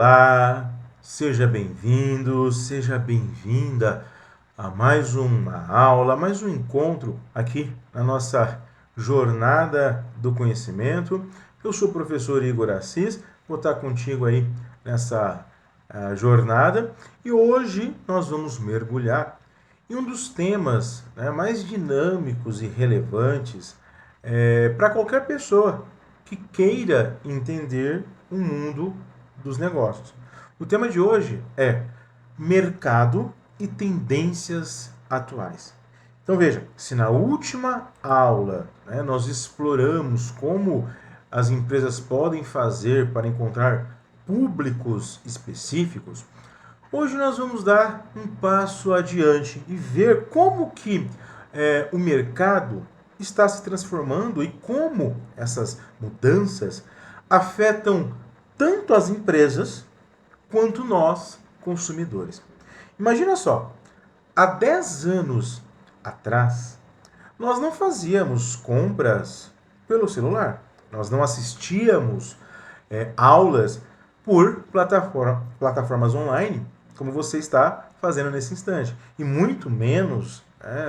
Olá, seja bem-vindo, seja bem-vinda a mais uma aula, mais um encontro aqui na nossa jornada do conhecimento. Eu sou o professor Igor Assis, vou estar contigo aí nessa jornada e hoje nós vamos mergulhar em um dos temas mais dinâmicos e relevantes para qualquer pessoa que queira entender o mundo dos negócios. O tema de hoje é mercado e tendências atuais. Então veja, se na última aula nós exploramos como as empresas podem fazer para encontrar públicos específicos, hoje nós vamos dar um passo adiante e ver como que o mercado está se transformando e como essas mudanças afetam tanto as empresas quanto nós, consumidores. Imagina só, há 10 anos atrás, nós não fazíamos compras pelo celular, nós não assistíamos aulas por plataformas online, como você está fazendo nesse instante. E muito menos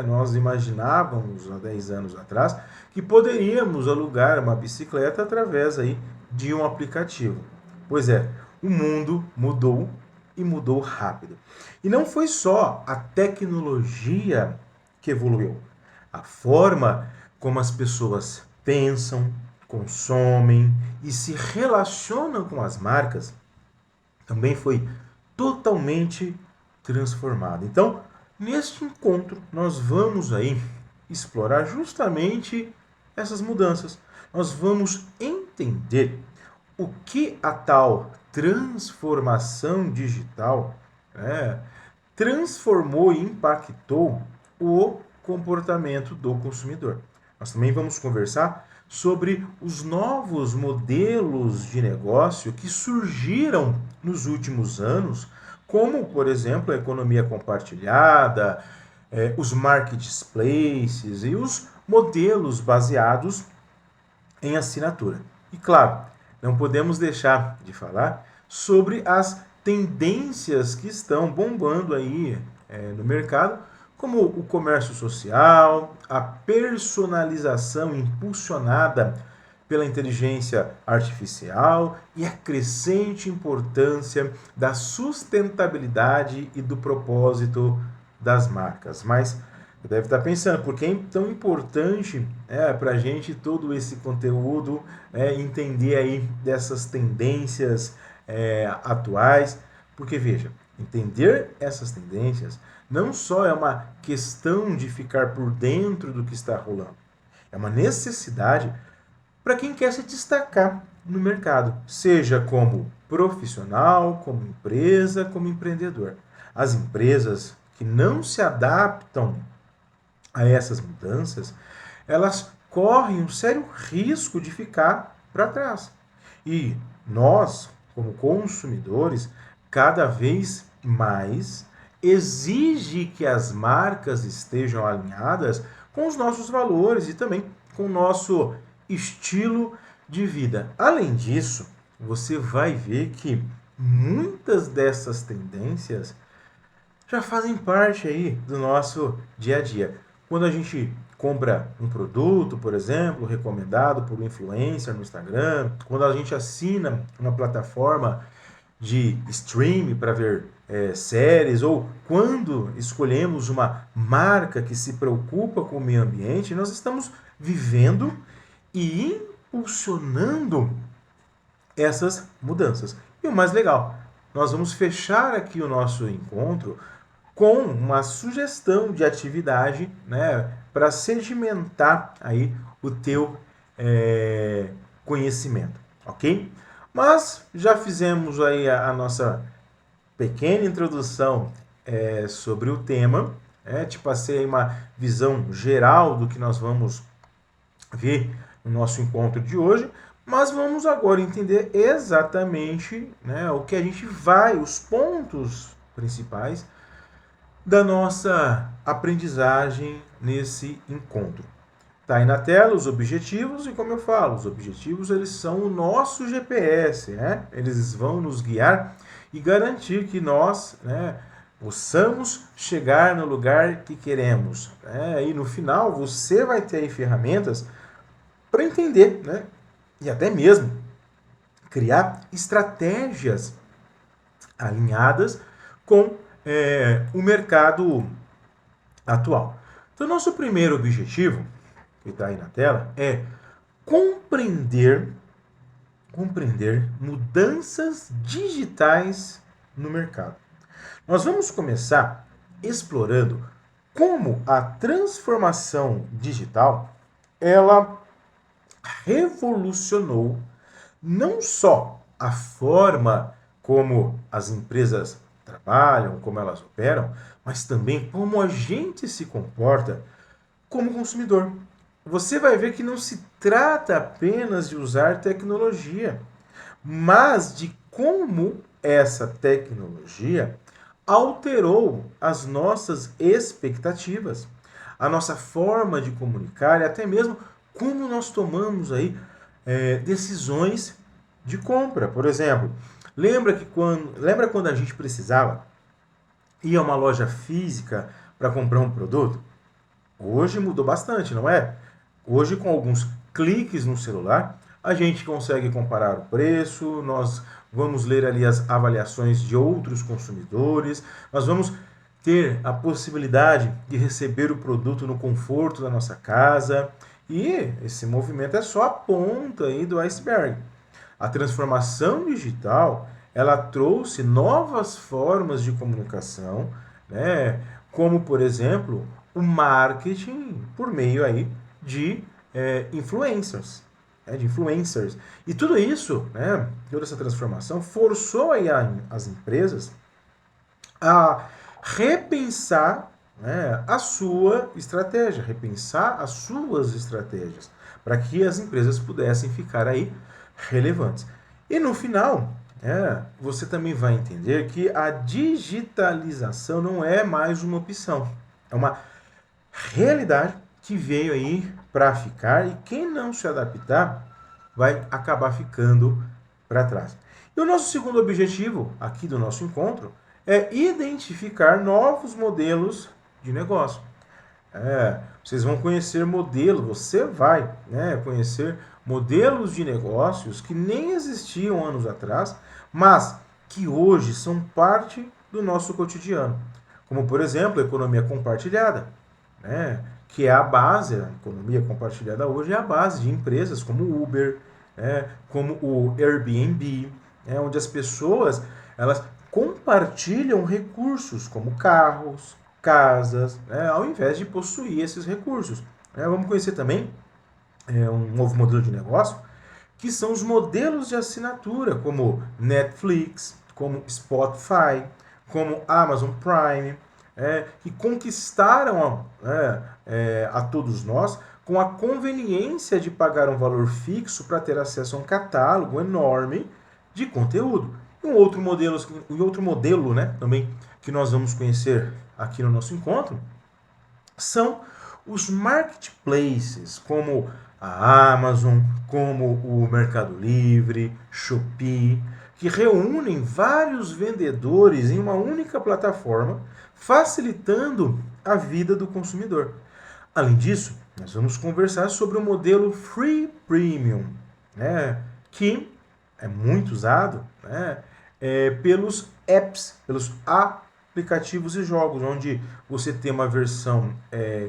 nós imaginávamos há 10 anos atrás que poderíamos alugar uma bicicleta através aí de um aplicativo. Pois é, o mundo mudou e mudou rápido. E não foi só a tecnologia que evoluiu. A forma como as pessoas pensam, consomem e se relacionam com as marcas também foi totalmente transformada. Então, neste encontro, nós vamos aí explorar justamente essas mudanças. Nós vamos entender o que a tal transformação digital transformou e impactou o comportamento do consumidor. Nós também vamos conversar sobre os novos modelos de negócio que surgiram nos últimos anos, como, por exemplo, a economia compartilhada, os marketplaces e os modelos baseados em assinatura. E claro, não podemos deixar de falar sobre as tendências que estão bombando aí no mercado, como o comércio social, a personalização impulsionada pela inteligência artificial e a crescente importância da sustentabilidade e do propósito das marcas. Mas você deve estar pensando, por que é tão importante para a gente todo esse conteúdo, entender aí dessas tendências atuais? Porque veja, entender essas tendências não só é uma questão de ficar por dentro do que está rolando, é uma necessidade para quem quer se destacar no mercado, seja como profissional, como empresa, como empreendedor. As empresas que não se adaptam a essas mudanças, elas correm um sério risco de ficar para trás. E nós, como consumidores, cada vez mais exige que as marcas estejam alinhadas com os nossos valores e também com o nosso estilo de vida. Além disso, você vai ver que muitas dessas tendências já fazem parte aí do nosso dia a dia. Quando a gente compra um produto, por exemplo, recomendado por um influencer no Instagram, quando a gente assina uma plataforma de streaming para ver séries, ou quando escolhemos uma marca que se preocupa com o meio ambiente, nós estamos vivendo e impulsionando essas mudanças. E o mais legal, nós vamos fechar aqui o nosso encontro com uma sugestão de atividade para sedimentar aí o teu conhecimento, ok? Mas já fizemos aí a nossa pequena introdução sobre o tema, te passei uma visão geral do que nós vamos ver no nosso encontro de hoje, mas vamos agora entender exatamente o que a gente vai, os pontos principais da nossa aprendizagem nesse encontro. Tá aí na tela os objetivos e como eu falo, os objetivos eles são o nosso GPS, né? Eles vão nos guiar e garantir que nós, né, possamos chegar no lugar que queremos. Né? E no final você vai ter aí ferramentas para entender, né? E até mesmo criar estratégias alinhadas com o mercado atual. Então, nosso primeiro objetivo, que está aí na tela, é compreender mudanças digitais no mercado. Nós vamos começar explorando como a transformação digital ela revolucionou não só a forma como as empresas trabalham, como elas operam, mas também como a gente se comporta como consumidor. Você vai ver que não se trata apenas de usar tecnologia, mas de como essa tecnologia alterou as nossas expectativas, a nossa forma de comunicar e até mesmo como nós tomamos aí decisões de compra. Por exemplo, lembra quando a gente precisava ir a uma loja física para comprar um produto? Hoje mudou bastante, não é? Hoje, com alguns cliques no celular, a gente consegue comparar o preço, nós vamos ler ali as avaliações de outros consumidores, nós vamos ter a possibilidade de receber o produto no conforto da nossa casa. E esse movimento é só a ponta aí do iceberg. A transformação digital, ela trouxe novas formas de comunicação, né? Como, por exemplo, o marketing por meio aí de influencers. De influencers. E tudo isso, né, toda essa transformação, forçou aí as empresas a repensar, né, a sua estratégia, repensar as suas estratégias, para que as empresas pudessem ficar aí relevantes. E no final, você também vai entender que a digitalização não é mais uma opção, é uma realidade que veio aí para ficar e quem não se adaptar vai acabar ficando para trás. E o nosso segundo objetivo aqui do nosso encontro é identificar novos modelos de negócio. Vocês vão conhecer modelos, você vai conhecer modelos de negócios que nem existiam anos atrás, mas que hoje são parte do nosso cotidiano. Como, por exemplo, a economia compartilhada, que é a base, a economia compartilhada hoje é a base de empresas como o Uber, como o Airbnb, onde as pessoas elas compartilham recursos como carros, casas, ao invés de possuir esses recursos. Vamos conhecer também um novo modelo de negócio, que são os modelos de assinatura, como Netflix, como Spotify, como Amazon Prime, que conquistaram a todos nós com a conveniência de pagar um valor fixo para ter acesso a um catálogo enorme de conteúdo. Um outro modelo também que nós vamos conhecer aqui no nosso encontro são os marketplaces, como a Amazon, como o Mercado Livre, Shopee, que reúnem vários vendedores em uma única plataforma, facilitando a vida do consumidor. Além disso, nós vamos conversar sobre o modelo Free Premium, que é muito usado pelos apps, pelos aplicativos e jogos, onde você tem uma versão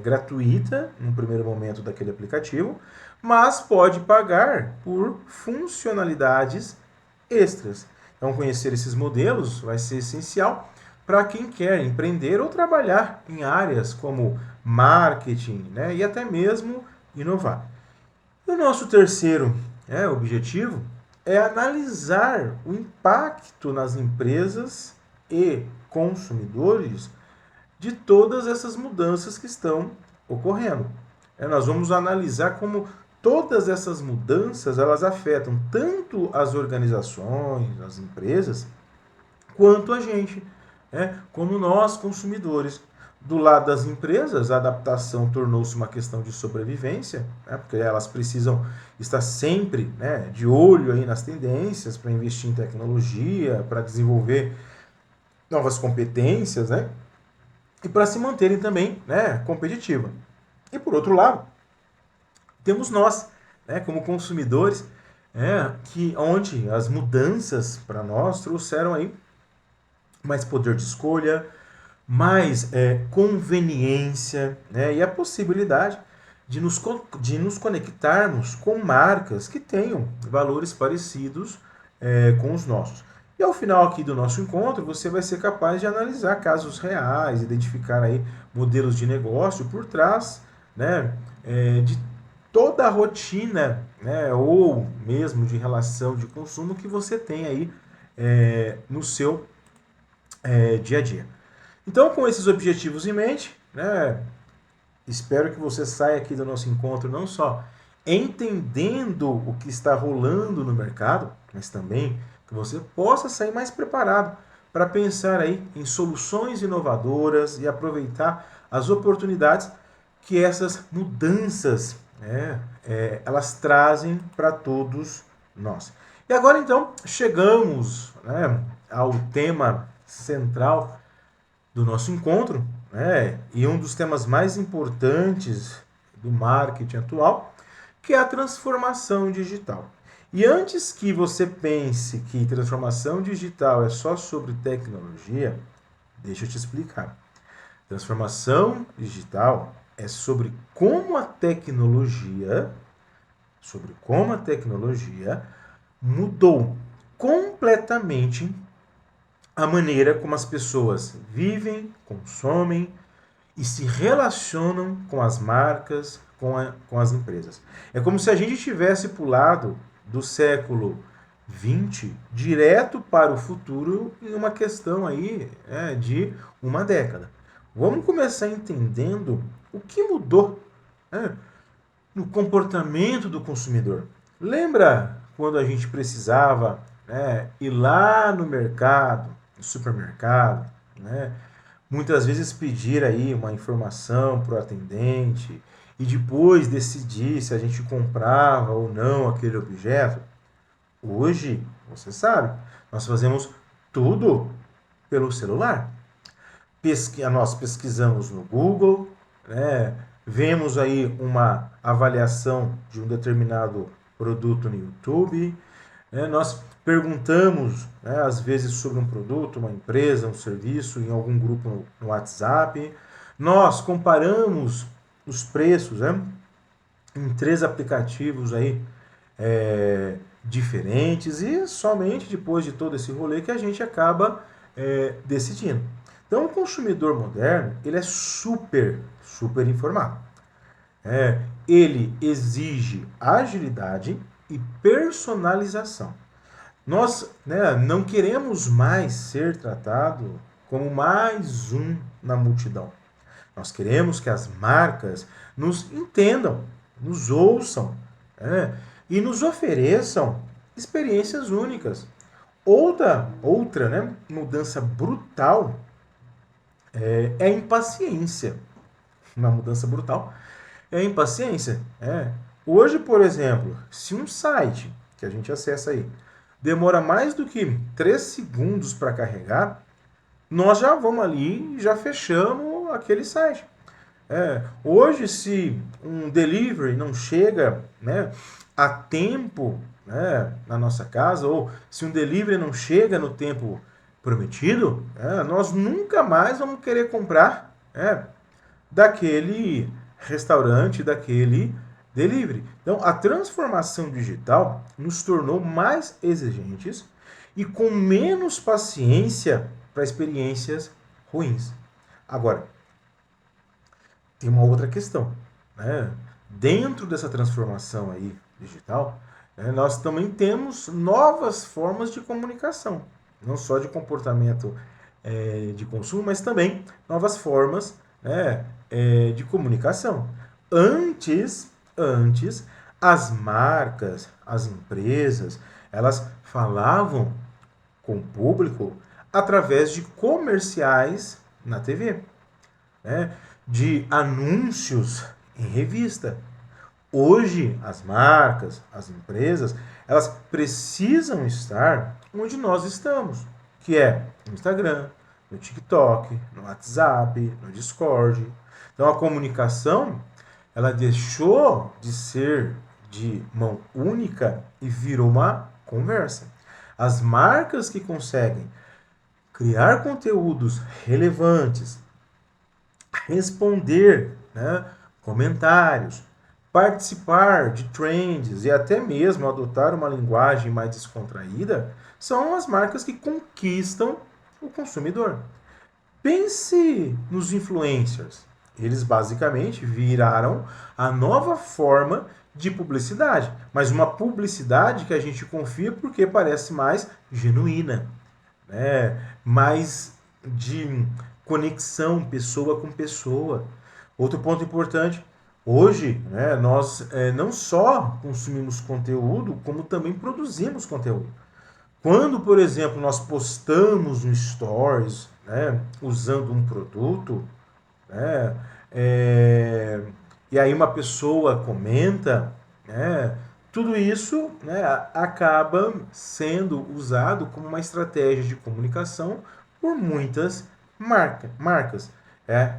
gratuita no primeiro momento daquele aplicativo, mas pode pagar por funcionalidades extras. Então, conhecer esses modelos vai ser essencial para quem quer empreender ou trabalhar em áreas como marketing, e até mesmo inovar. E o nosso terceiro objetivo é analisar o impacto nas empresas e consumidores de todas essas mudanças que estão ocorrendo. Nós vamos analisar como todas essas mudanças elas afetam tanto as organizações, as empresas, quanto a gente, como nós consumidores. Do lado das empresas, a adaptação tornou-se uma questão de sobrevivência, né, porque elas precisam estar sempre, né, de olho aí nas tendências para investir em tecnologia, para desenvolver novas competências, né, e para se manterem também, né, competitiva. E por outro lado, temos nós, né, como consumidores, que onde as mudanças para nós trouxeram aí mais poder de escolha, mais conveniência, né, e a possibilidade de nos conectarmos com marcas que tenham valores parecidos com os nossos. E ao final aqui do nosso encontro, você vai ser capaz de analisar casos reais, identificar aí modelos de negócio por trás, né, de toda a rotina, né, ou mesmo de relação de consumo que você tem aí no seu dia a dia. Então, com esses objetivos em mente, né, espero que você saia aqui do nosso encontro não só entendendo o que está rolando no mercado, mas também que você possa sair mais preparado para pensar aí em soluções inovadoras e aproveitar as oportunidades que essas mudanças elas trazem para todos nós. E agora então chegamos, né, ao tema central do nosso encontro, né, e um dos temas mais importantes do marketing atual, que é a transformação digital. E antes que você pense que transformação digital é só sobre tecnologia, deixa eu te explicar. Transformação digital é sobre como a tecnologia mudou completamente a maneira como as pessoas vivem, consomem e se relacionam com as marcas, com as empresas. É como se a gente tivesse pulado do século XX direto para o futuro em uma questão aí de uma década. Vamos começar entendendo o que mudou, né, no comportamento do consumidor. Lembra quando a gente precisava, né, ir lá no mercado, no supermercado, né, muitas vezes pedir aí uma informação para o atendente e depois decidir se a gente comprava ou não aquele objeto? Hoje, você sabe, nós fazemos tudo pelo celular. Nós pesquisamos no Google, né? Vemos aí uma avaliação de um determinado produto no YouTube, né? Nós perguntamos, né, às vezes sobre um produto, uma empresa, um serviço, em algum grupo no WhatsApp. Nós comparamos os preços, né, em 3 aplicativos aí diferentes e somente depois de todo esse rolê que a gente acaba decidindo. Então, o consumidor moderno, ele é super informado. Ele exige agilidade e personalização. Nós, né, não queremos mais ser tratado como mais um na multidão. Nós queremos que as marcas nos entendam, nos ouçam, e nos ofereçam experiências únicas. Outra, né, mudança brutal é a impaciência. Uma mudança brutal é a impaciência. Hoje, por exemplo, se um site que a gente acessa aí demora mais do que 3 segundos para carregar, nós já vamos ali e já fechamos aquele site. Hoje, se um delivery não chega, né, a tempo, né, na nossa casa, ou se um delivery não chega no tempo prometido, nós nunca mais vamos querer comprar daquele restaurante, daquele delivery. Então, a transformação digital nos tornou mais exigentes e com menos paciência para experiências ruins. Agora, tem uma outra questão, né? Dentro dessa transformação aí digital, nós também temos novas formas de comunicação, não só de comportamento de consumo, mas também novas formas, de comunicação. Antes, as marcas, as empresas, elas falavam com o público através de comerciais na TV. né, de anúncios em revista. Hoje, as marcas, as empresas, elas precisam estar onde nós estamos, que é no Instagram, no TikTok, no WhatsApp, no Discord. Então, a comunicação, ela deixou de ser de mão única e virou uma conversa. As marcas que conseguem criar conteúdos relevantes, responder, né, comentários, participar de trends e até mesmo adotar uma linguagem mais descontraída, são as marcas que conquistam o consumidor. Pense nos influencers. Eles basicamente viraram a nova forma de publicidade, mas uma publicidade que a gente confia porque parece mais genuína, né? Mais de conexão pessoa com pessoa. Outro ponto importante, hoje, né, nós não só consumimos conteúdo, como também produzimos conteúdo. Quando, por exemplo, nós postamos um stories, né, usando um produto, né, e aí uma pessoa comenta, né, tudo isso, né, acaba sendo usado como uma estratégia de comunicação por muitas marcas.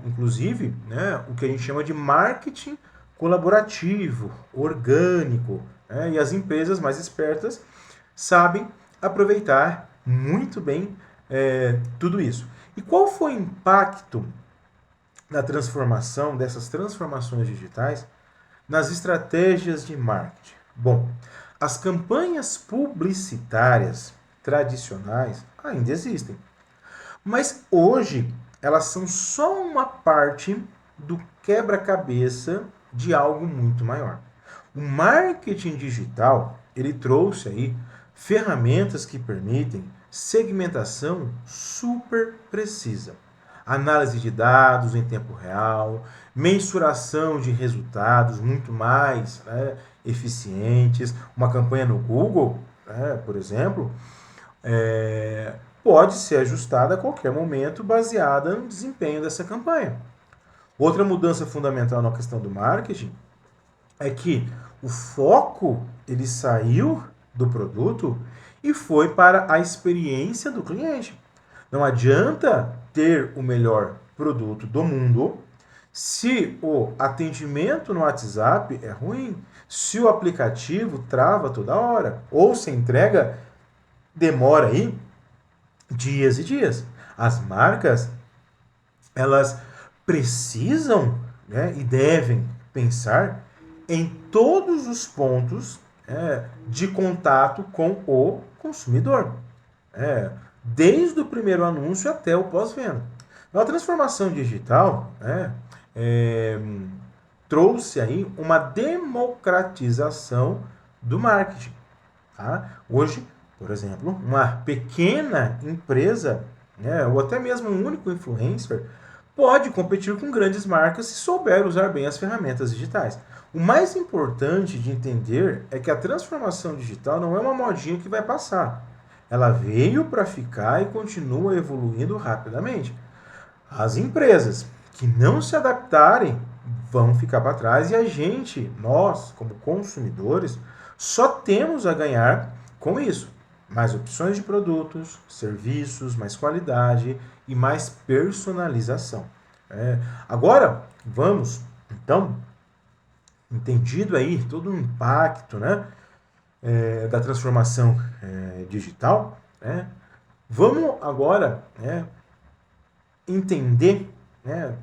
Inclusive, né, o que a gente chama de marketing colaborativo, orgânico, né, e as empresas mais espertas sabem aproveitar muito bem tudo isso. E qual foi o impacto da transformação, dessas transformações digitais, nas estratégias de marketing? Bom, as campanhas publicitárias tradicionais ainda existem, mas hoje elas são só uma parte do quebra-cabeça de algo muito maior. O marketing digital, ele trouxe aí ferramentas que permitem segmentação super precisa, análise de dados em tempo real, mensuração de resultados muito mais, né, eficientes. Uma campanha no Google, né, por exemplo, pode ser ajustada a qualquer momento baseada no desempenho dessa campanha. Outra mudança fundamental na questão do marketing é que o foco ele saiu do produto e foi para a experiência do cliente. Não adianta ter o melhor produto do mundo se o atendimento no WhatsApp é ruim, se o aplicativo trava toda hora, ou se a entrega demora aí dias e dias. As marcas, elas precisam, né, e devem pensar em todos os pontos de contato com o consumidor, desde o primeiro anúncio até o pós-venda. A transformação digital trouxe aí uma democratização do marketing. Tá? Hoje, por exemplo, uma pequena empresa, né, ou até mesmo um único influencer, pode competir com grandes marcas se souber usar bem as ferramentas digitais. O mais importante de entender é que a transformação digital não é uma modinha que vai passar. Ela veio para ficar e continua evoluindo rapidamente. As empresas que não se adaptarem vão ficar para trás e a gente, nós, como consumidores, só temos a ganhar com isso. Mais opções de produtos, serviços, mais qualidade e mais personalização. Agora, vamos, então, entendido aí todo o impacto, né, da transformação digital, né, vamos agora, né, entender, né,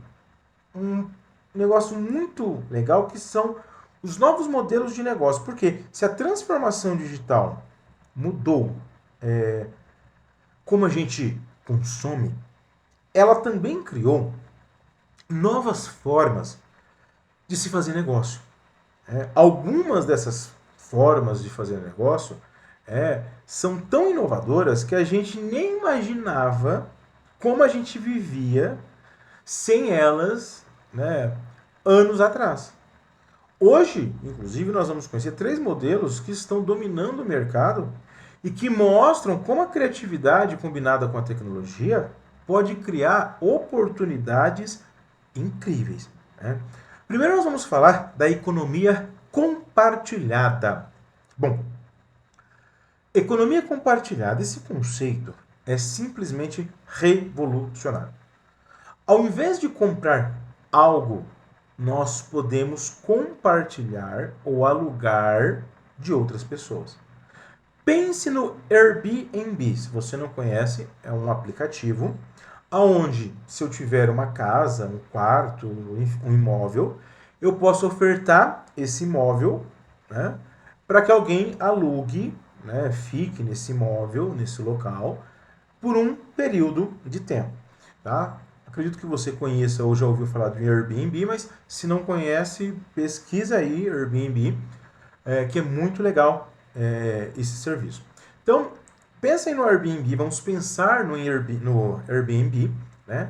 um negócio muito legal que são os novos modelos de negócio. Porque se a transformação digital mudou como a gente consome, ela também criou novas formas de se fazer negócio. Algumas dessas formas de fazer negócio são tão inovadoras que a gente nem imaginava como a gente vivia sem elas, né, anos atrás. Hoje, inclusive, nós vamos conhecer 3 modelos que estão dominando o mercado e que mostram como a criatividade combinada com a tecnologia pode criar oportunidades incríveis, né? Primeiro nós vamos falar da economia compartilhada. Bom, economia compartilhada, esse conceito é simplesmente revolucionário. Ao invés de comprar algo, nós podemos compartilhar ou alugar de outras pessoas. Pense no Airbnb. Se você não conhece, é um aplicativo onde, se eu tiver uma casa, um quarto, um imóvel, eu posso ofertar esse imóvel, né, para que alguém alugue, né, fique nesse imóvel, nesse local, por um período de tempo. Tá? Acredito que você conheça ou já ouviu falar do Airbnb, mas se não conhece, pesquisa aí Airbnb, que é muito legal esse serviço. Então, pensem no Airbnb, vamos pensar no Airbnb, né,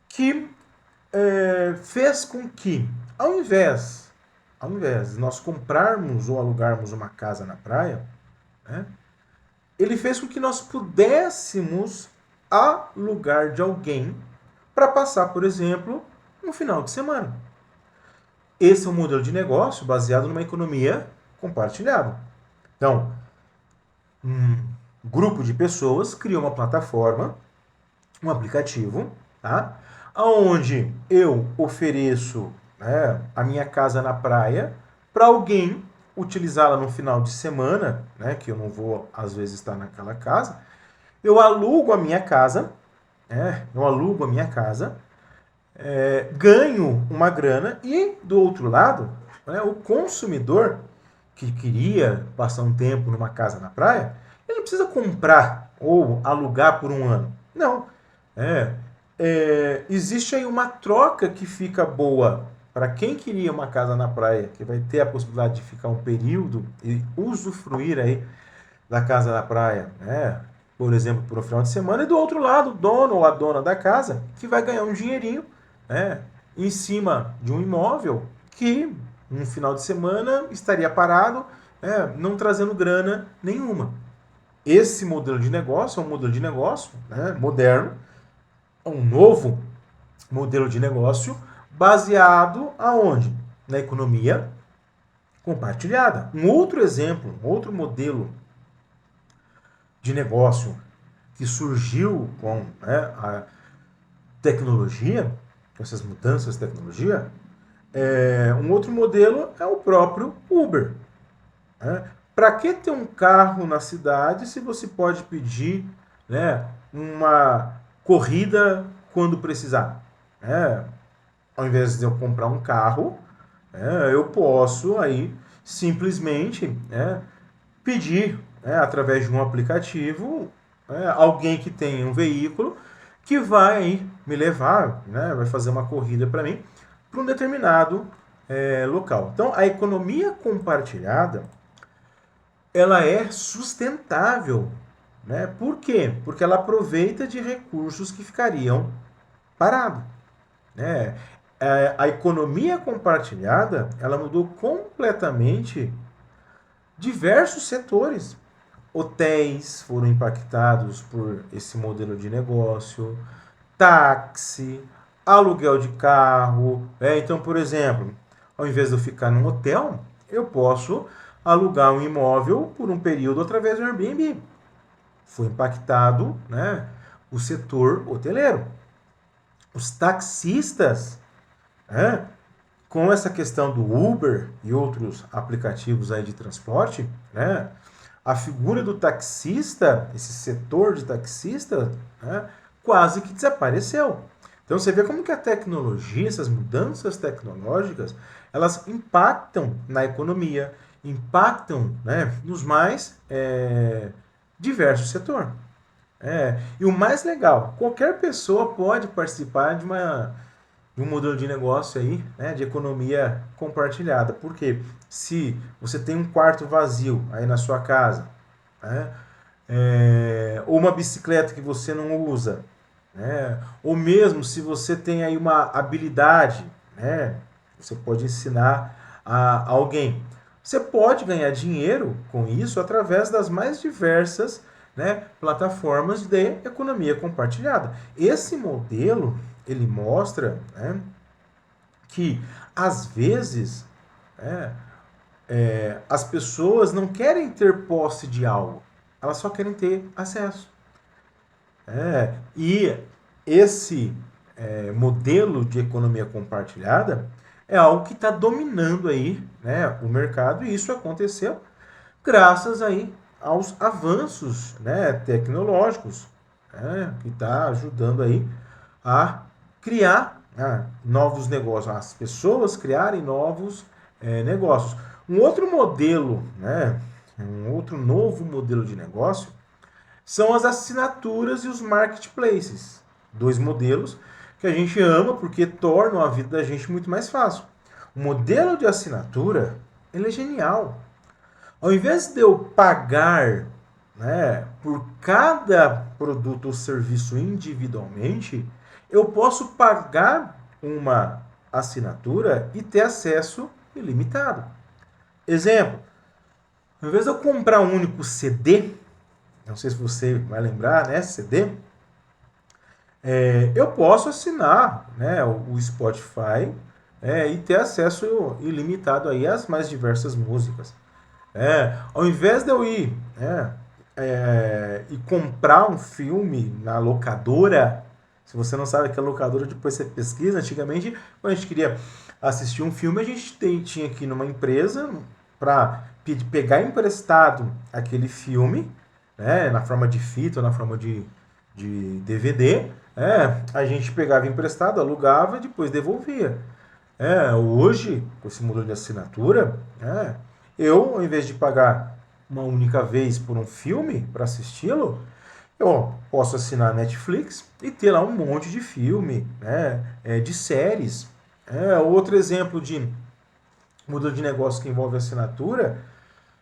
que fez com que, ao invés de nós comprarmos ou alugarmos uma casa na praia, né, ele fez com que nós pudéssemos alugar de alguém para passar, por exemplo, um final de semana. Esse é um modelo de negócio baseado numa economia compartilhada. Então, um grupo de pessoas cria uma plataforma, um aplicativo, tá? Onde eu ofereço, né, a minha casa na praia para alguém utilizá-la no final de semana, né, que eu não vou às vezes estar naquela casa. Eu alugo a minha casa, ganho uma grana e, do outro lado, né, o consumidor que queria passar um tempo numa casa na praia, ele não precisa comprar ou alugar por um ano. Não. Existe aí uma troca que fica boa para quem queria uma casa na praia, que vai ter a possibilidade de ficar um período e usufruir aí da casa na praia, né? Por exemplo, por um final de semana, e do outro lado, o dono ou a dona da casa, que vai ganhar um dinheirinho, né, em cima de um imóvel que, no final de semana, estaria parado, não trazendo grana nenhuma. Esse modelo de negócio é um modelo de negócio, né, moderno, um novo modelo de negócio baseado aonde? Na economia compartilhada. Um outro exemplo, um outro modelo de negócio que surgiu com, né, a tecnologia, com essas mudanças de tecnologia, um outro modelo é o próprio Uber. Né? Para que ter um carro na cidade se você pode pedir, né, uma corrida quando precisar? Ao invés de eu comprar um carro, eu posso aí simplesmente, pedir, através de um aplicativo, alguém que tem um veículo que vai me levar, né, vai fazer uma corrida para mim, para um determinado local. Então, a economia compartilhada, ela é sustentável. Né? Por quê? Porque ela aproveita de recursos que ficariam parados. Né? A economia compartilhada, ela mudou completamente diversos setores. Hotéis foram impactados por esse modelo de negócio, táxi, aluguel de carro. Então, por exemplo, ao invés de eu ficar num hotel, eu posso alugar um imóvel por um período através do Airbnb. Foi impactado, né, o setor hoteleiro. Os taxistas, com essa questão do Uber e outros aplicativos aí de transporte, né, a figura do taxista, esse setor de taxista, quase que desapareceu. Então você vê como que a tecnologia, essas mudanças tecnológicas, elas impactam na economia, impactam, né, nos mais diversos setores. E o mais legal, qualquer pessoa pode participar de um modelo de negócio aí, né, de economia compartilhada. Porque se você tem um quarto vazio aí na sua casa, né, ou uma bicicleta que você não usa, né, ou mesmo se você tem aí uma habilidade, né, você pode ensinar a alguém. Você pode ganhar dinheiro com isso através das mais diversas, né, plataformas de economia compartilhada. Esse modelo ele mostra, né, que às vezes as pessoas não querem ter posse de algo, elas só querem ter acesso. E esse modelo de economia compartilhada é algo que está dominando aí, né, o mercado, e isso aconteceu graças aí aos avanços, né, tecnológicos, né, que está ajudando aí a criar, né, novos negócios, as pessoas criarem novos negócios. Um outro modelo, né, um outro novo modelo de negócio são as assinaturas e os marketplaces. Dois modelos que a gente ama porque tornam a vida da gente muito mais fácil. O modelo de assinatura, ele é genial. Ao invés de eu pagar, né, por cada produto ou serviço individualmente, eu posso pagar uma assinatura e ter acesso ilimitado. Exemplo, ao invés de eu comprar um único CD, não sei se você vai lembrar, né, CD, eu posso assinar, né, o Spotify e ter acesso ilimitado aí às mais diversas músicas. Ao invés de eu ir e comprar um filme na locadora, se você não sabe o que é locadora, depois você pesquisa. Antigamente, quando a gente queria assistir um filme, a gente tinha que ir numa empresa para pegar emprestado aquele filme, né, na forma de fita ou na forma de DVD. A gente pegava emprestado, alugava e depois devolvia. Hoje, com esse modelo de assinatura, eu, ao invés de pagar uma única vez por um filme para assisti-lo, eu posso assinar a Netflix e ter lá um monte de filme, né, de séries. Outro exemplo de modelo de negócio que envolve assinatura,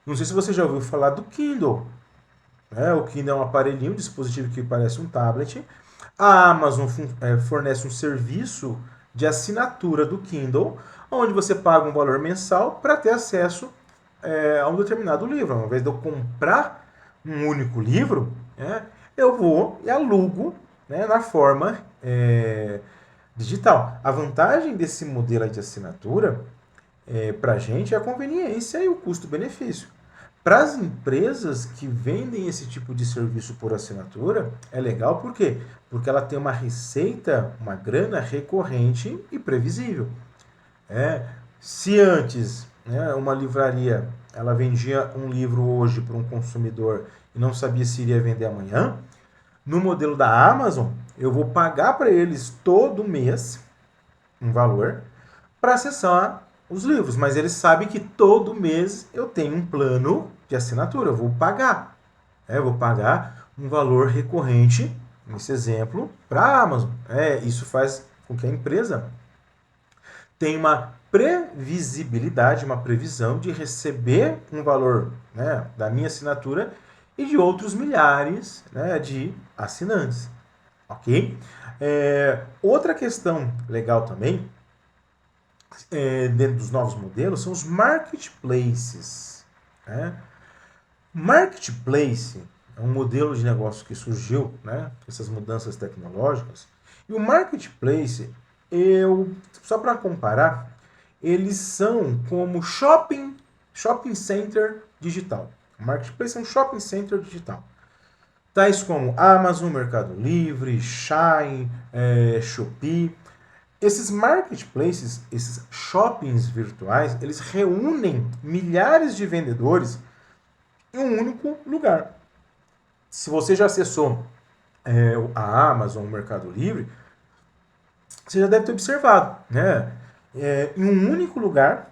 não sei se você já ouviu falar do Kindle. O Kindle é um aparelhinho, um dispositivo que parece um tablet. A Amazon fornece um serviço de assinatura do Kindle, onde você paga um valor mensal para ter acesso a um determinado livro. Ao invés de eu comprar um único livro, eu vou e alugo, né, na forma digital. A vantagem desse modelo de assinatura para a gente é a conveniência e o custo-benefício. Para as empresas que vendem esse tipo de serviço por assinatura, é legal por quê? Porque ela tem uma receita, uma grana recorrente e previsível. Se antes, né, uma livraria ela vendia um livro hoje para um consumidor e não sabia se iria vender amanhã, no modelo da Amazon, eu vou pagar para eles todo mês um valor para acessar os livros, mas eles sabem que todo mês eu tenho um plano de assinatura, eu vou pagar. Eu vou pagar um valor recorrente, nesse exemplo, para a Amazon. Isso faz com que a empresa tenha uma previsibilidade, uma previsão de receber um valor, né, da minha assinatura e de outros milhares, né, de assinantes. Ok? Outra questão legal também dentro dos novos modelos são os marketplaces. Marketplace é um modelo de negócio que surgiu, né, com essas mudanças tecnológicas. E o marketplace, só para comparar, eles são como shopping center digital. O marketplace é um shopping center digital. Tais como Amazon, Mercado Livre, Shine, Shopee. Esses marketplaces, esses shoppings virtuais, eles reúnem milhares de vendedores em um único lugar. Se você já acessou a Amazon, o Mercado Livre, você já deve ter observado, né? Em um único lugar,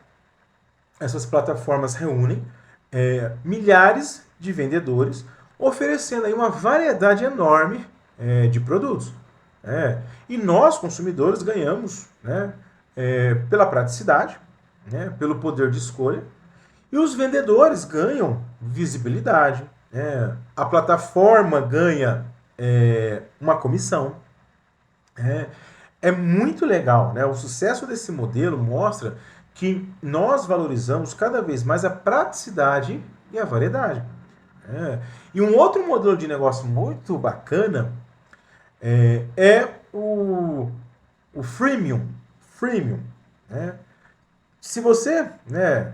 essas plataformas reúnem milhares de vendedores, oferecendo aí uma variedade enorme de produtos. E nós, consumidores, ganhamos, né, pela praticidade, né, pelo poder de escolha, e os vendedores ganham visibilidade, a plataforma ganha uma comissão. É muito legal, né? O sucesso desse modelo mostra que nós valorizamos cada vez mais a praticidade e a variedade. E um outro modelo de negócio muito bacana é o o freemium, né? Se você, né,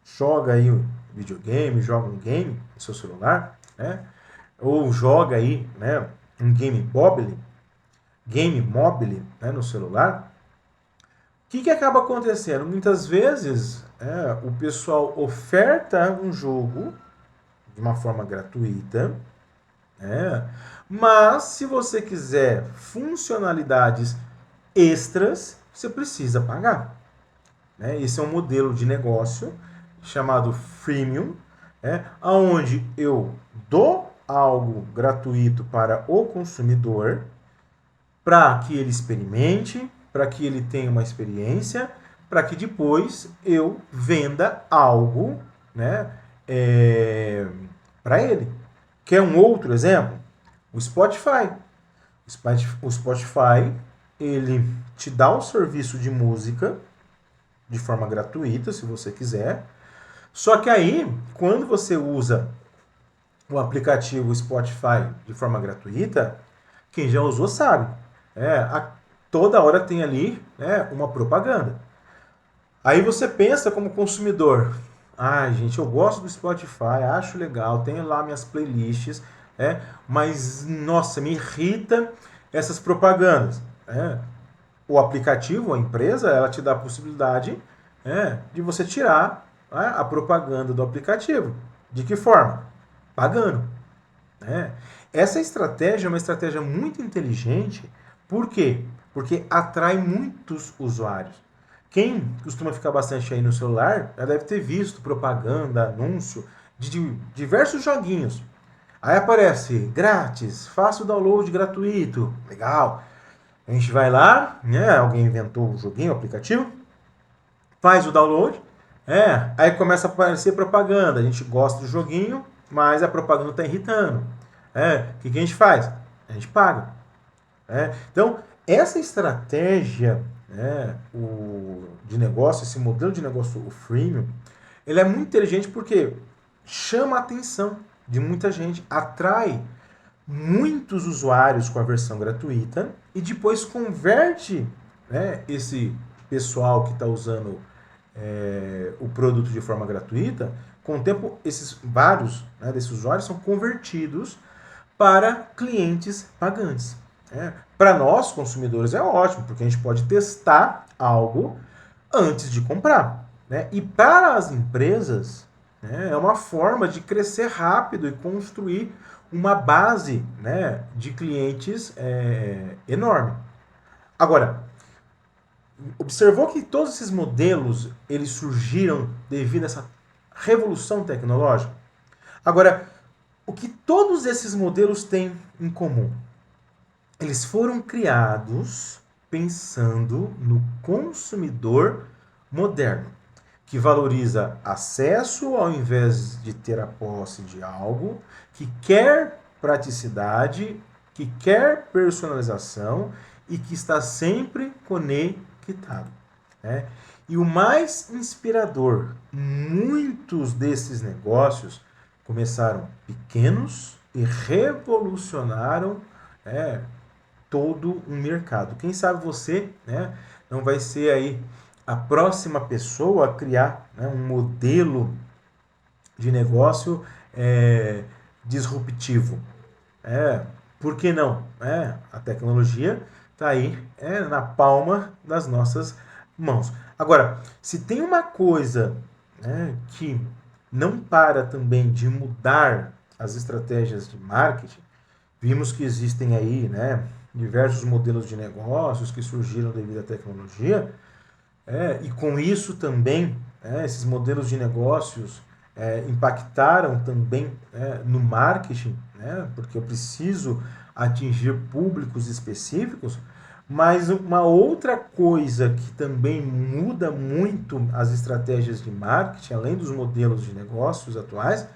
joga aí um videogame, joga um game no seu celular, né, ou joga aí, né, um game mobile, né, no celular, o que acaba acontecendo? Muitas vezes o pessoal oferta um jogo de uma forma gratuita, né, mas se você quiser funcionalidades extras, você precisa pagar. Né? Esse é um modelo de negócio chamado freemium, onde eu dou algo gratuito para o consumidor, para que ele experimente, para que ele tenha uma experiência, para que depois eu venda algo, né, para ele. Quer um outro exemplo? O Spotify. O Spotify, ele te dá um serviço de música de forma gratuita, se você quiser. Só que aí, quando você usa o aplicativo Spotify de forma gratuita, quem já usou sabe. Toda hora tem ali uma propaganda. Aí você pensa como consumidor, gente, eu gosto do Spotify, acho legal, tenho lá minhas playlists, mas, nossa, me irrita essas propagandas. O aplicativo, a empresa, ela te dá a possibilidade de você tirar a propaganda do aplicativo. De que forma? Pagando. Essa estratégia é uma estratégia muito inteligente. Por quê? Porque atrai muitos usuários. Quem costuma ficar bastante aí no celular já deve ter visto propaganda, anúncio de diversos joguinhos. Aí aparece grátis, faça o download gratuito. Legal. A gente vai lá, alguém inventou o joguinho, o aplicativo, faz o download, aí começa a aparecer propaganda. A gente gosta do joguinho, mas a propaganda está irritando. O que a gente faz? A gente paga. Então, essa estratégia de negócio, esse modelo de negócio, o freemium, ele é muito inteligente porque chama a atenção de muita gente, atrai muitos usuários com a versão gratuita e depois converte esse pessoal que está usando o produto de forma gratuita. Com o tempo, esses vários desses usuários são convertidos para clientes pagantes. Para nós, consumidores, é ótimo, porque a gente pode testar algo antes de comprar. E para as empresas, é uma forma de crescer rápido e construir uma base de clientes enorme. Agora, observou que todos esses modelos eles surgiram devido a essa revolução tecnológica? Agora, o que todos esses modelos têm em comum? Eles foram criados pensando no consumidor moderno, que valoriza acesso ao invés de ter a posse de algo, que quer praticidade, que quer personalização e que está sempre conectado. E o mais inspirador, muitos desses negócios começaram pequenos e revolucionaram todo um mercado. Quem sabe você não vai ser aí a próxima pessoa a criar um modelo de negócio disruptivo. Por que não? A tecnologia está aí na palma das nossas mãos. Agora, se tem uma coisa que não para também de mudar as estratégias de marketing, vimos que existem aí diversos modelos de negócios que surgiram devido à tecnologia, e com isso também esses modelos de negócios impactaram também no marketing, porque eu preciso atingir públicos específicos, mas uma outra coisa que também muda muito as estratégias de marketing, além dos modelos de negócios atuais,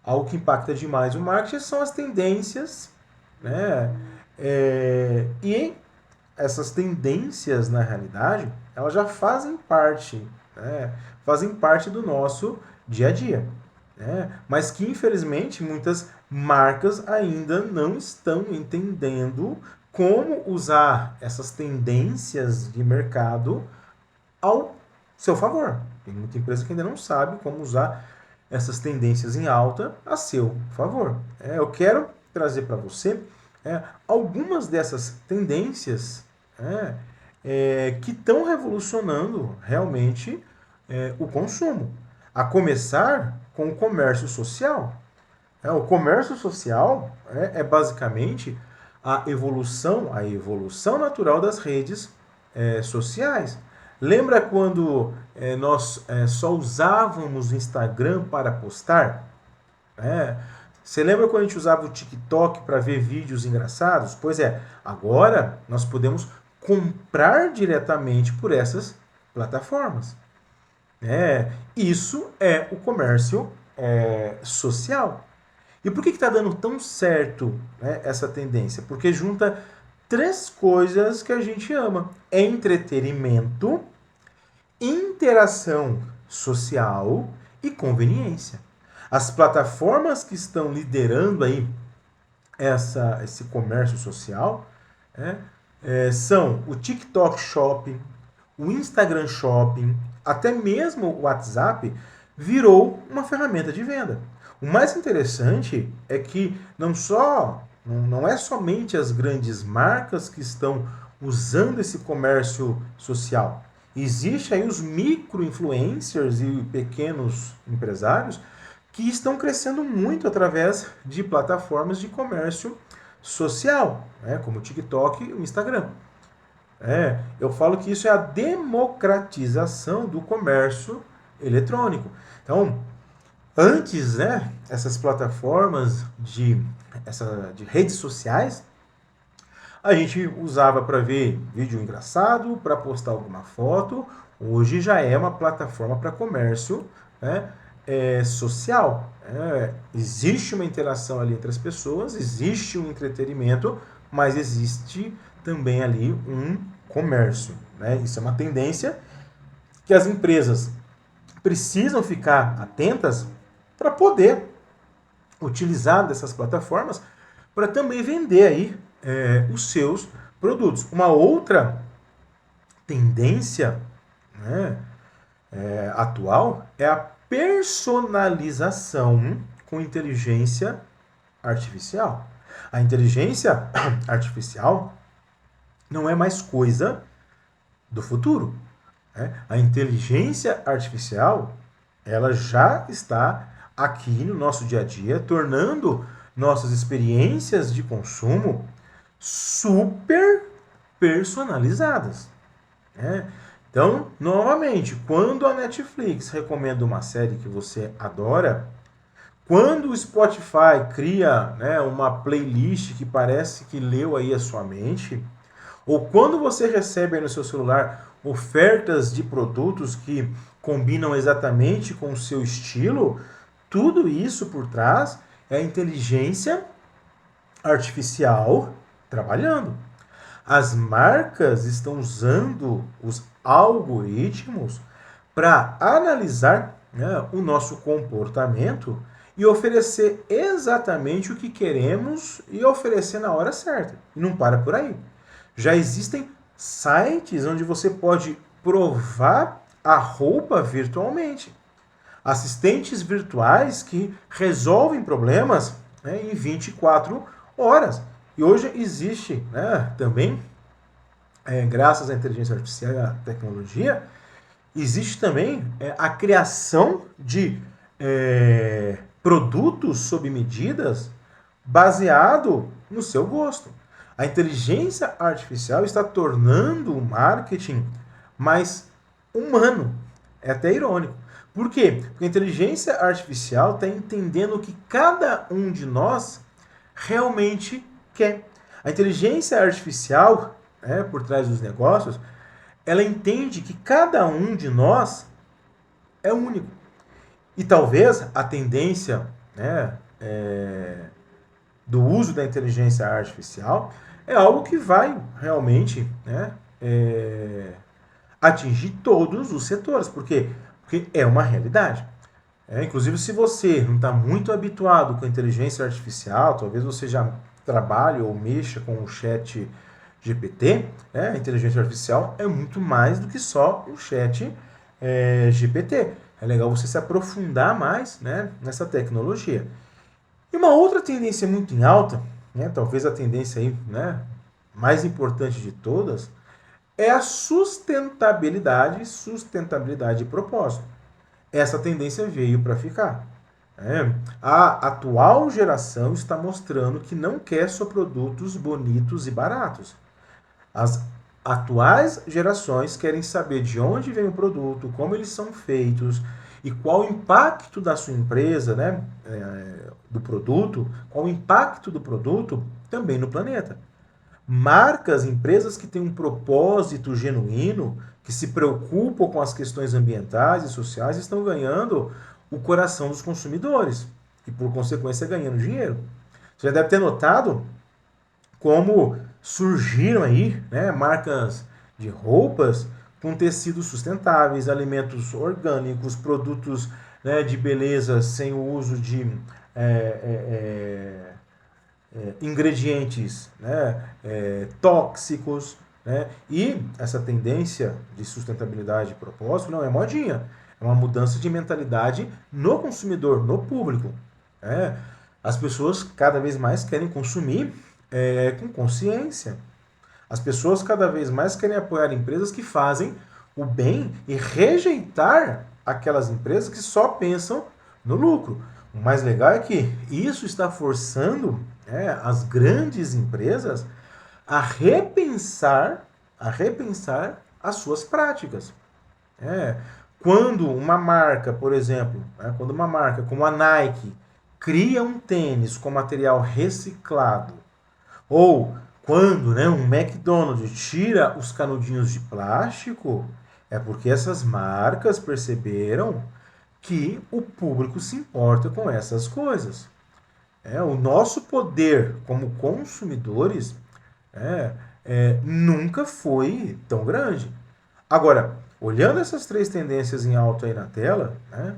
algo que impacta demais o marketing são as tendências, e essas tendências, na realidade, elas já fazem parte do nosso dia a dia. Mas que, infelizmente, muitas marcas ainda não estão entendendo como usar essas tendências de mercado ao seu favor. Tem muita empresa que ainda não sabe como usar essas tendências em alta a seu favor. Eu quero trazer para você algumas dessas tendências que estão revolucionando realmente o consumo. A começar com o comércio social. O comércio social é basicamente a evolução natural das redes sociais. Lembra quando nós só usávamos o Instagram para postar? Você lembra quando a gente usava o TikTok para ver vídeos engraçados? Pois é, agora nós podemos comprar diretamente por essas plataformas. Isso é o comércio social. E por que está dando tão certo essa tendência? Porque junta três coisas que a gente ama: entretenimento, interação social e conveniência. As plataformas que estão liderando aí esse comércio social são o TikTok Shopping, o Instagram Shopping, até mesmo o WhatsApp virou uma ferramenta de venda. O mais interessante é que não é somente as grandes marcas que estão usando esse comércio social. Existem aí os micro-influencers e pequenos empresários que estão crescendo muito através de plataformas de comércio social, como o TikTok e o Instagram. Eu falo que isso é a democratização do comércio eletrônico. Então, antes, essas plataformas de redes sociais, a gente usava para ver vídeo engraçado, para postar alguma foto. Hoje já é uma plataforma para comércio social. Existe uma interação ali entre as pessoas, existe um entretenimento, mas existe também ali um comércio. Isso é uma tendência que as empresas precisam ficar atentas para poder utilizar dessas plataformas para também vender aí os seus produtos. Uma outra tendência atual é a personalização com inteligência artificial. A inteligência artificial não é mais coisa do futuro. A inteligência artificial ela já está aqui no nosso dia a dia, tornando nossas experiências de consumo super personalizadas. Então, novamente, quando a Netflix recomenda uma série que você adora, quando o Spotify cria uma playlist que parece que leu aí a sua mente, ou quando você recebe aí no seu celular ofertas de produtos que combinam exatamente com o seu estilo, tudo isso por trás é a inteligência artificial trabalhando. As marcas estão usando os algoritmos para analisar o nosso comportamento e oferecer exatamente o que queremos e oferecer na hora certa. E não para por aí. Já existem sites onde você pode provar a roupa virtualmente. Assistentes virtuais que resolvem problemas em 24 horas. E hoje existe também, graças à inteligência artificial e à tecnologia, existe também a criação de produtos sob medidas baseado no seu gosto. A inteligência artificial está tornando o marketing mais humano. É até irônico. Por quê? Porque a inteligência artificial está entendendo o que cada um de nós realmente quer. A inteligência artificial, por trás dos negócios, ela entende que cada um de nós é único. E talvez a tendência do uso da inteligência artificial é algo que vai realmente atingir todos os setores. Por quê? Porque é uma realidade. Inclusive, se você não está muito habituado com a inteligência artificial, talvez você já trabalhe ou mexa com o chat GPT, a inteligência artificial é muito mais do que só o chat GPT. É legal você se aprofundar mais, né, nessa tecnologia. E uma outra tendência muito em alta, né, talvez a tendência aí, né, mais importante de todas, é a sustentabilidade e propósito. Essa tendência veio para ficar. A atual geração está mostrando que não quer só produtos bonitos e baratos. As atuais gerações querem saber de onde vem o produto, como eles são feitos e qual o impacto da sua empresa, né, do produto, qual o impacto do produto também no planeta. Marcas, empresas que têm um propósito genuíno, que se preocupam com as questões ambientais e sociais, estão ganhando o coração dos consumidores e, por consequência, ganhando dinheiro. Você já deve ter notado como surgiram aí, né, marcas de roupas com tecidos sustentáveis, alimentos orgânicos, produtos, né, de beleza sem o uso de ingredientes, né, tóxicos, né? E essa tendência de sustentabilidade e propósito não é modinha, é uma mudança de mentalidade no consumidor, no público. Né? As pessoas cada vez mais querem consumir com consciência. As pessoas cada vez mais querem apoiar empresas que fazem o bem e rejeitar aquelas empresas que só pensam no lucro. O mais legal é que isso está forçando as grandes empresas a repensar as suas práticas. Quando uma marca, por exemplo, quando uma marca como a Nike cria um tênis com material reciclado, ou quando, né, um McDonald's tira os canudinhos de plástico, é porque essas marcas perceberam que o público se importa com essas coisas. O nosso poder como consumidores nunca foi tão grande. Agora, olhando essas três tendências em alto aí na tela, né,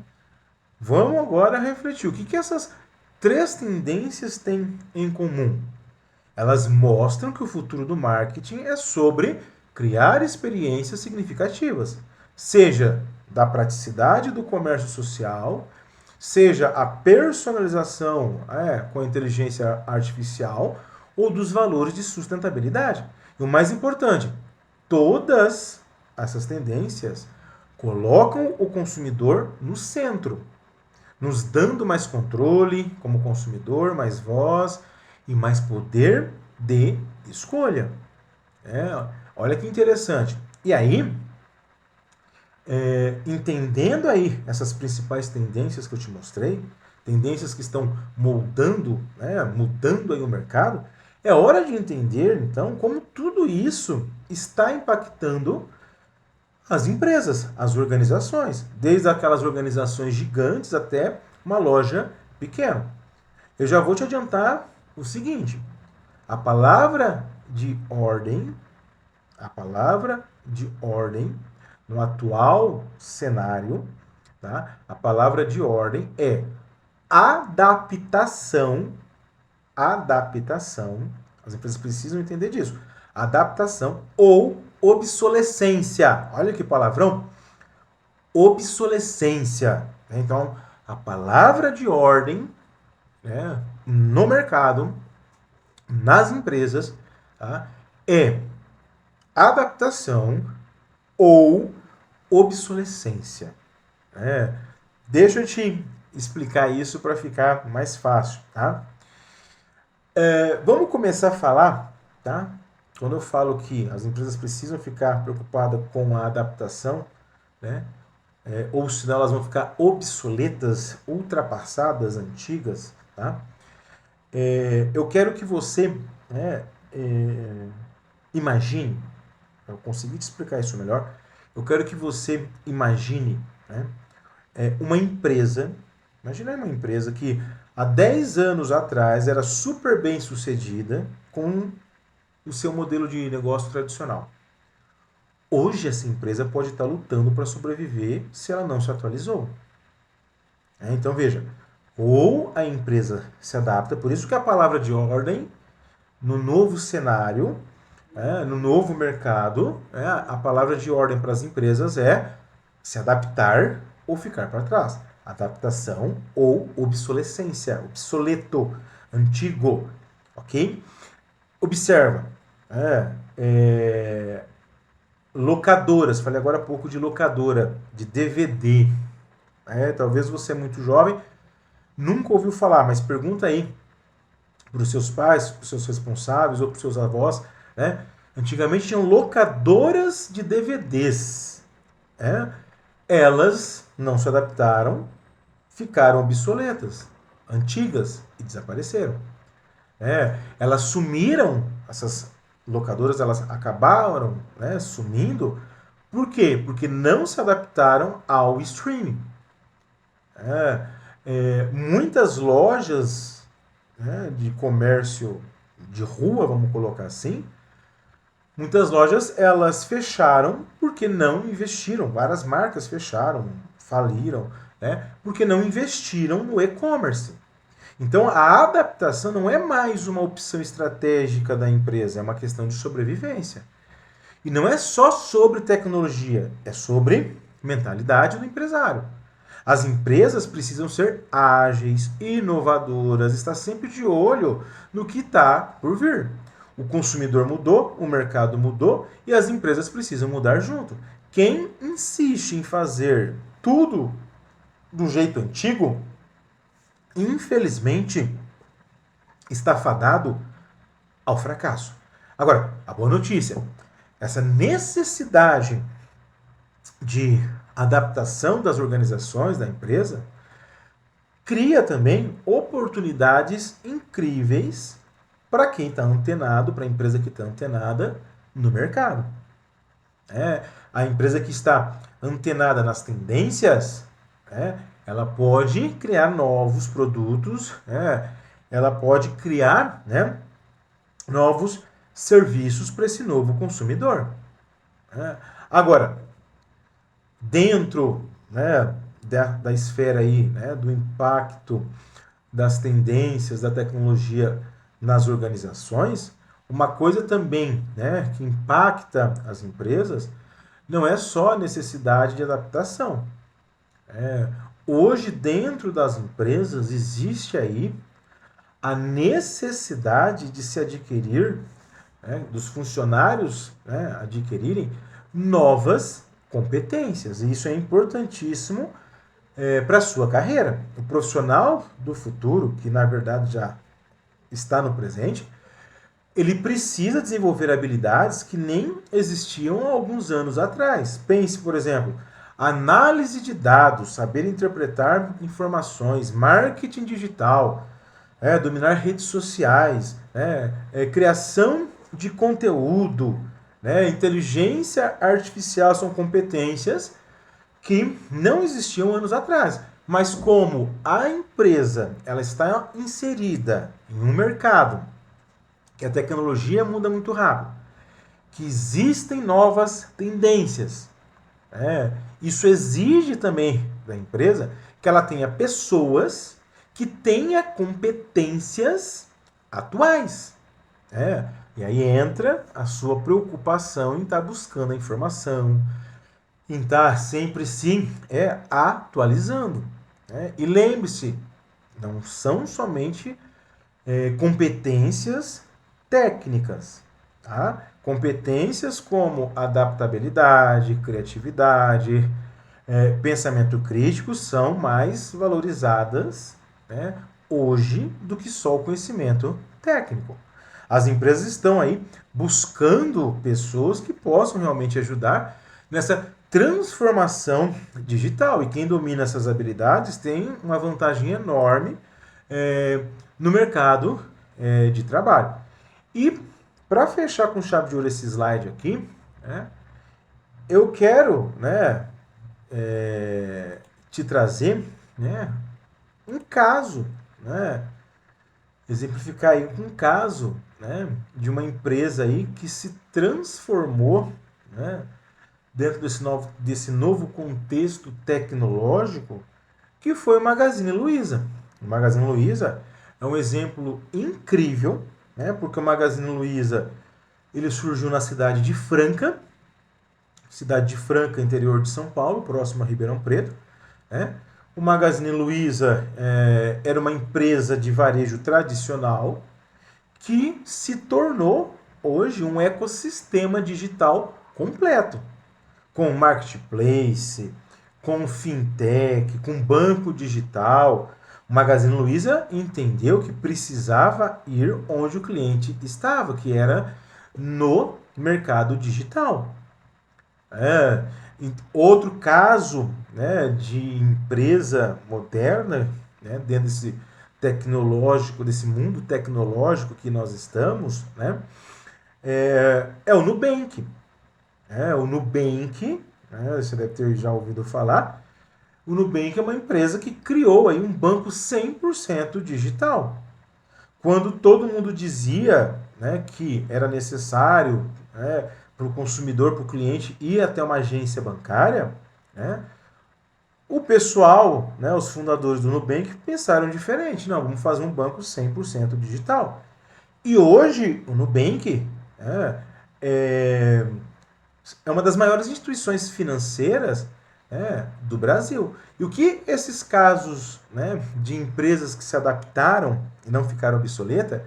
vamos agora refletir. O que essas três tendências têm em comum? Elas mostram que o futuro do marketing é sobre criar experiências significativas, seja da praticidade do comércio social, seja a personalização com a inteligência artificial ou dos valores de sustentabilidade. E o mais importante, todas essas tendências colocam o consumidor no centro, nos dando mais controle como consumidor, mais voz e mais poder de escolha. Olha que interessante. E aí, entendendo aí essas principais tendências que eu te mostrei, tendências que estão mudando aí o mercado, é hora de entender, então, como tudo isso está impactando as empresas, as organizações, desde aquelas organizações gigantes até uma loja pequena. Eu já vou te adiantar o seguinte: a palavra de ordem no atual cenário, tá? A palavra de ordem é adaptação. Adaptação. As empresas precisam entender disso. Adaptação ou obsolescência. Olha que palavrão. Obsolescência. Então, a palavra de ordem, né, no mercado, nas empresas, tá, é adaptação ou obsolescência. Deixa eu te explicar isso para ficar mais fácil, tá? Vamos começar a falar, tá? Quando eu falo que as empresas precisam ficar preocupadas com a adaptação, né? Ou senão elas vão ficar obsoletas, ultrapassadas, antigas, tá? Eu quero que você imagine, para eu conseguir te explicar isso melhor, eu quero que você imagine, né, uma empresa. Imagina uma empresa que há 10 anos atrás era super bem sucedida com o seu modelo de negócio tradicional. Hoje essa empresa pode estar lutando para sobreviver se ela não se atualizou. Então veja, ou a empresa se adapta, por isso que a palavra de ordem no novo cenário, no novo mercado, a palavra de ordem para as empresas é se adaptar ou ficar para trás. Adaptação ou obsolescência, obsoleto, antigo, ok? Observa, locadoras, falei agora há pouco de locadora, de DVD. Talvez você é muito jovem, nunca ouviu falar, mas pergunta aí para os seus pais, para os seus responsáveis ou para os seus avós, né? Antigamente tinham locadoras de DVDs. Elas não se adaptaram, ficaram obsoletas, antigas e desapareceram. Elas sumiram, essas locadoras elas acabaram, sumindo. Por quê? Porque não se adaptaram ao streaming. Muitas lojas, de comércio de rua, vamos colocar assim, muitas lojas elas fecharam porque não investiram. Várias marcas fecharam, faliram, porque não investiram no e-commerce. Então a adaptação não é mais uma opção estratégica da empresa, é uma questão de sobrevivência. E não é só sobre tecnologia, é sobre mentalidade do empresário. As empresas precisam ser ágeis, inovadoras, estar sempre de olho no que está por vir. O consumidor mudou, o mercado mudou e as empresas precisam mudar junto. Quem insiste em fazer tudo do jeito antigo, infelizmente, está fadado ao fracasso. Agora, a boa notícia, essa necessidade de adaptação das organizações da empresa cria também oportunidades incríveis para quem está antenado, para a empresa que está antenada no mercado. A empresa que está antenada nas tendências, ela pode criar novos produtos, ela pode criar, novos serviços para esse novo consumidor. Agora, dentro, da esfera aí, do impacto das tendências da tecnologia nas organizações, uma coisa também, que impacta as empresas não é só a necessidade de adaptação. Hoje, dentro das empresas, existe aí a necessidade de se adquirir, dos funcionários adquirirem novas competências. E isso é importantíssimo para a sua carreira. O profissional do futuro, que na verdade já está no presente, ele precisa desenvolver habilidades que nem existiam há alguns anos atrás. Pense, por exemplo, análise de dados, saber interpretar informações, marketing digital, dominar redes sociais, criação de conteúdo, inteligência artificial são competências que não existiam anos atrás. Mas como a empresa ela está inserida em um mercado que a tecnologia muda muito rápido, que existem novas tendências, isso exige também da empresa que ela tenha pessoas que tenha competências atuais. E aí entra a sua preocupação em estar buscando a informação, em estar sempre se atualizando. E lembre-se, não são somente competências técnicas. Tá? Competências como adaptabilidade, criatividade, pensamento crítico são mais valorizadas hoje do que só o conhecimento técnico. As empresas estão aí buscando pessoas que possam realmente ajudar nessa transformação digital. E quem domina essas habilidades tem uma vantagem enorme no mercado de trabalho. E para fechar com chave de ouro esse slide aqui, eu quero te trazer um caso, exemplificar aí um caso de uma empresa aí que se transformou dentro desse novo contexto tecnológico, que foi o Magazine Luiza. O Magazine Luiza é um exemplo incrível né? Porque o Magazine Luiza ele surgiu na cidade de Franca, interior de São Paulo, próximo a Ribeirão Preto, né? O Magazine Luiza era uma empresa de varejo tradicional que se tornou hoje um ecossistema digital completo, com marketplace, com fintech, com banco digital. O Magazine Luiza entendeu que precisava ir onde o cliente estava, que era no mercado digital. Outro caso, né, de empresa moderna, né, dentro desse tecnológico, desse mundo tecnológico que nós estamos, né, é o Nubank. O Nubank, né, você deve ter já ouvido falar, o Nubank é uma empresa que criou aí um banco 100% digital. Quando todo mundo dizia, né, que era necessário, né, para o consumidor, para o cliente ir até uma agência bancária, né, o pessoal, né, os fundadores do Nubank pensaram diferente. Não, vamos fazer um banco 100% digital. E hoje o Nubank é, é uma das maiores instituições financeiras, do Brasil. E o que esses casos, né, de empresas que se adaptaram e não ficaram obsoletas,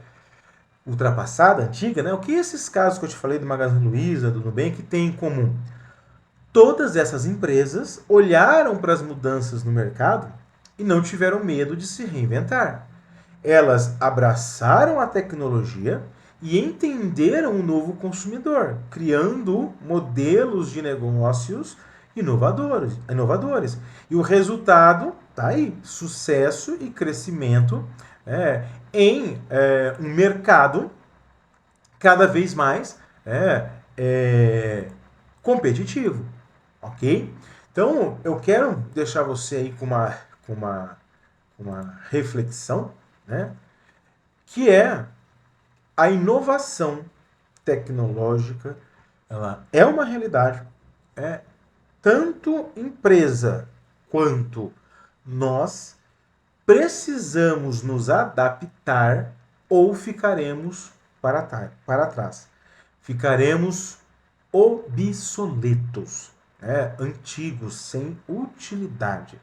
ultrapassada, antiga, né, o que esses casos que eu te falei do Magazine Luiza, do Nubank, têm em comum? Todas essas empresas olharam para as mudanças no mercado e não tiveram medo de se reinventar. Elas abraçaram a tecnologia e entenderam o novo consumidor, criando modelos de negócios inovadores. E o resultado está aí: sucesso e crescimento em um mercado cada vez mais competitivo. Ok? Então, eu quero deixar você aí com uma reflexão, né? Que é a inovação tecnológica, ela é uma realidade. Tanto empresa quanto nós precisamos nos adaptar ou ficaremos para trás. Ficaremos obsoletos, antigos, sem utilidade.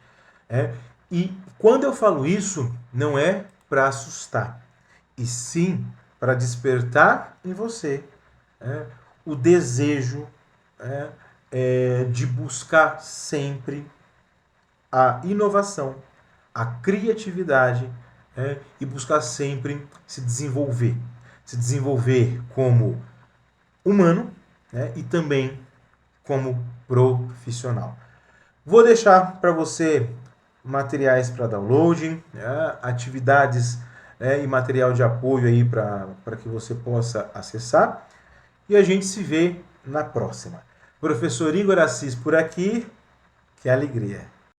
E quando eu falo isso, não é para assustar, e sim para despertar em você o desejo de buscar sempre a inovação, a criatividade e buscar sempre se desenvolver como humano e também como profissional. Vou deixar para você materiais para downloading, atividades e material de apoio aí para que você possa acessar. E a gente se vê na próxima. Professor Igor Assis por aqui, que alegria!